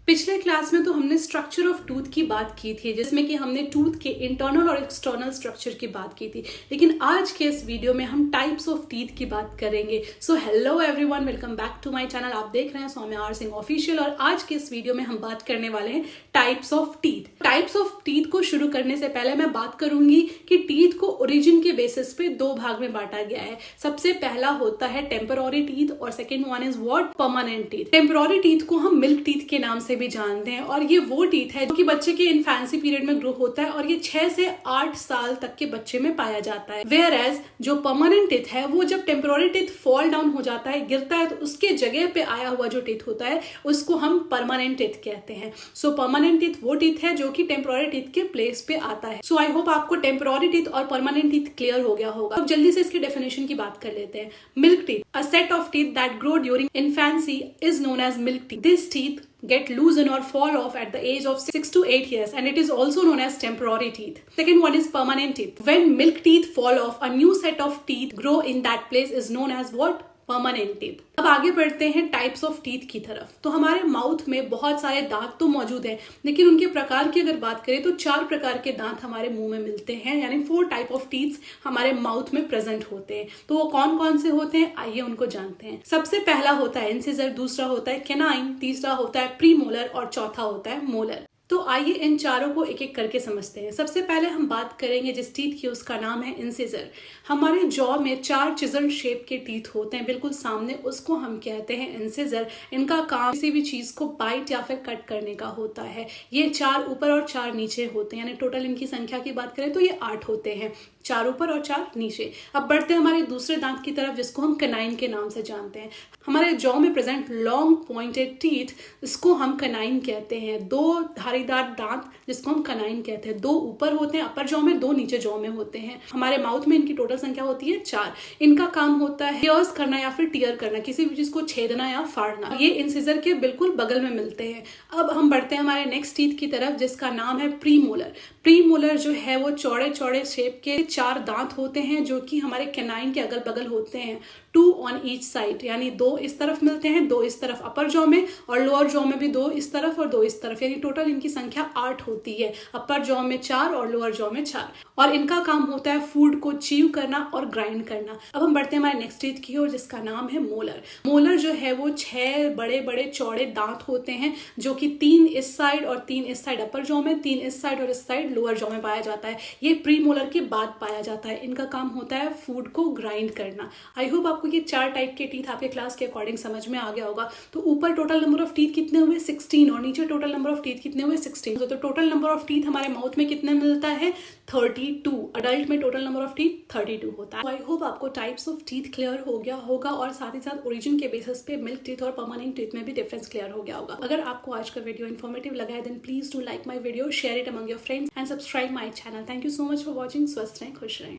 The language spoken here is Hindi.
पिछले क्लास में तो हमने स्ट्रक्चर ऑफ टूथ की बात की थी, जिसमें कि हमने टूथ के इंटरनल और एक्सटर्नल स्ट्रक्चर की बात की थी। लेकिन आज के इस वीडियो में हम टाइप्स ऑफ टीथ की बात करेंगे। So hello everyone, welcome back to my channel. आप देख रहे हैं सौम्या आर सिंह ऑफिशियल और आज के इस वीडियो में हम बात करने वाले हैं types of teeth. Types of teeth को शुरू करने से पहले मैं बात करूंगी कि टीथ को ओरिजिन के बेसिस पे दो भाग में बांटा गया है। सबसे पहला होता है टेम्पोररी टीथ और second one is what, permanent teeth. Temporary teeth को हम मिल्क टीथ के नाम से भी जानते हैं और ये वो टीथ है जो कि बच्चे के इन्फेंसी पीरियड में ग्रो होता है और ये 6 से 8 साल तक के बच्चे में पाया जाता है। वेयर एज जो परमानेंट टीथ है वो जब टेम्पोररी टीथ फॉल डाउन हो जाता है, गिरता है, तो उसके जगह पे आया हुआ जो टीथ होता है उसको हम परमानेंट टीथ कहते हैं। सो परमानेंट टीथ वो टीथ है जो कि टेम्पोररी टीथ के प्लेस पे आता है। सो आई होप आपको टेम्पोररी टीथ और परमानेंट टीथ क्लियर हो गया होगा। अब जल्दी से इसकी डेफिनेशन की बात कर लेते हैं। Milk teeth, a set of teeth that grow during infancy is known as milk teeth. This teeth get loosen or fall off at the age of 6 to 8 years and it is also known as temporary teeth. Second one is permanent teeth. When milk teeth fall off, a new set of teeth grow in that place is known as what? Permanent teeth. अब आगे बढ़ते हैं टाइप्स ऑफ टीथ की तरफ। तो हमारे माउथ में बहुत सारे दांत तो मौजूद हैं, लेकिन उनके प्रकार की अगर बात करें तो 4 प्रकार के दांत हमारे मुंह में मिलते हैं, यानी 4 टाइप ऑफ टीथ हमारे माउथ में प्रेजेंट होते हैं। तो वो कौन कौन से होते हैं, आइए उनको जानते हैं। सबसे पहला होता है इंसिजर, दूसरा होता है कैनाइन, तीसरा होता है प्रीमोलर और चौथा होता है मोलर। तो आइए इन चारों को एक एक करके समझते हैं। सबसे पहले हम बात करेंगे जिस टीथ की, उसका नाम है इंसिजर। हमारे जॉ में 4 चिजल शेप के टीथ होते हैं बिल्कुल सामने, उसको हम कहते हैं इंसिजर। इनका काम किसी भी चीज को बाइट या फिर कट करने का होता है। ये 4 ऊपर और 4 नीचे होते हैं, यानी टोटल इनकी संख्या की बात करें तो ये 8 होते हैं, 4 ऊपर और 4 नीचे। अब बढ़ते हैं हमारे दूसरे दांत की तरफ, जिसको हम कैनाइन के नाम से जानते हैं। हमारे जॉ में प्रेजेंट लॉन्ग पॉइंटेड टीथ, इसको हम कैनाइन कहते हैं। 2 धारीदार दांत जिसको हम कैनाइन कहते हैं, 2 ऊपर होते हैं अपर जॉ में, 2 नीचे जॉ में होते हैं। हमारे माउथ में इनकी टोटल संख्या होती है 4। इनका काम होता है टियर्स करना या फिर टियर करना, किसी भी चीज को छेदना या फाड़ना। ये इंसिजर के बिल्कुल बगल में मिलते हैं। अब हम बढ़ते हैं हमारे नेक्स्ट टीथ की तरफ, जिसका नाम है प्रीमोलर। प्रीमोलर जो है वो चौड़े चौड़े शेप के 4 दांत होते हैं जो कि हमारे कैनाइन के अगल बगल होते हैं। 2 ऑन ईच साइड, यानी 2 इस तरफ मिलते हैं, 2 इस तरफ अपर जॉ में, और लोअर जॉ में भी 2 इस तरफ और 2 इस तरफ, यानी टोटल इनकी संख्या 8 होती है। अपर जॉ में 4 और लोअर जॉ में 4। और इनका काम होता है फूड को च्यू करना और ग्राइंड करना। अब हम बढ़ते हैं हमारे नेक्स्ट टीथ की ओर, जिसका नाम है मोलर। मोलर जो है वो 6 बड़े बड़े चौड़े दांत होते हैं जो कि 3 इस साइड और 3 इस साइड अपर जॉ में, 3 इस साइड और इस साइड लोअर जॉ में पाया जाता है। ये प्रीमोलर के बाद पाया जाता है। इनका काम होता है फूड को ग्राइंड करना। आई होप आपको ये 4 टाइप के टीथ आपके क्लास के अकॉर्डिंग समझ में आ गया होगा। तो ऊपर टोटल नंबर ऑफ टीथ कितने हुए, 16, और नीचे टोटल नंबर ऑफ टीथ कितने हुए, 16। तो टोटल नंबर ऑफ टीथ हमारे माउथ में कितने मिलता है, 32। अडल्ट में टोटल नंबर ऑफ टीथ 32 होता है। आई होप आपको टाइप्स ऑफ टीथ क्लियर हो गया होगा और साथ ही साथ ओरिजिन के बेसिस पे मिल्क टीथ और परमानेंट टीथ में भी डिफरेंस क्लियर हो गया होगा। अगर आपको आज का वीडियो इन्फॉर्मेटिव लगा है then please do like my video, share it among your friends and subscribe my channel. Thank you so much for watching. स्वस्थ रहें, खुश रहें।